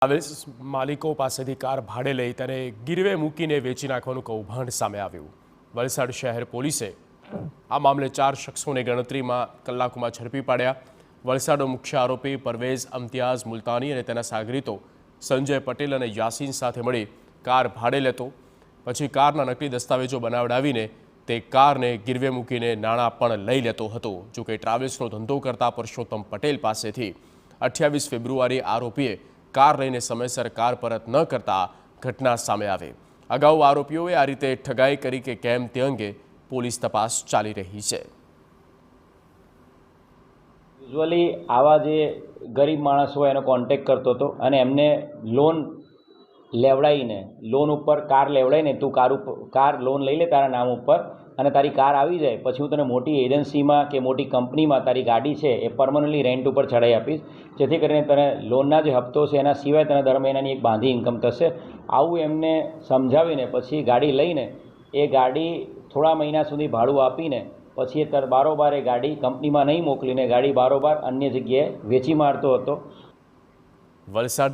Travels માલિકો પાસેથી car ભાડે લઈ તેને ગીરવે મૂકીને વેચી નાખવાનું કૌભાંડ સામે આવ્યું। વલસાડ શહેર પોલીસે આ મામલે 4 શખ્સોને ગણતરીમાં કલાકોમાં ઝડપી પાડ્યા। વલસાડનો મુખ્ય આરોપી પરવેઝ અમતિયાઝ મુલતાની અને તેના સાગરીતો સંજય પટેલ અને યાસીન સાથે મળી કાર ભાડે લેતો, પછી કારના નકલી દસ્તાવેજો બનાવડાવીને તે કારને ગીરવે મૂકીને નાણાં પણ લઈ લેતો હતો। જો કે ટ્રાવેલ્સનો ધંધો કરતા પરસોત્તમ પટેલ પાસેથી 28 ફેબ્રુઆરી આરોપીએ કાર લઈને સમયસર કાર પરત ન કરતા ઘટના સામે આવી। અગાઉ આરોપીઓએ આ રીતે ઠગાઈ કરી કે કેમ તે અંગે પોલીસ તપાસ ચાલી રહી છે। યુઝ્યુઅલી આવા જે ગરીબ માણસ હોય એનો કોન્ટેક્ટ કરતો હતો અને એમને લોન લેવડાવીને લોન ઉપર કાર લેવડાવીને તું કાર લોન લઈ લે તારા નામ ઉપર અને તારી કાર આવી જાય પછી હું તને મોટી એજન્સીમાં કે મોટી કંપનીમાં તારી ગાડી છે એ પરમનન્ટલી રેન્ટ ઉપર ચડાવી આપીશ, જેથી કરીને તને લોનના જે હપ્તો છે એના સિવાય તને દર મહિનાની એક બાંધી ઇન્કમ થશે। આવું એમને સમજાવીને પછી ગાડી લઈને એ ગાડી થોડા મહિના સુધી ભાડું આપીને પછી એ બારોબાર એ ગાડી કંપનીમાં નહીં મોકલીને ગાડી બારોબાર અન્ય જગ્યાએ વેચી મારતો હતો। વલસાડ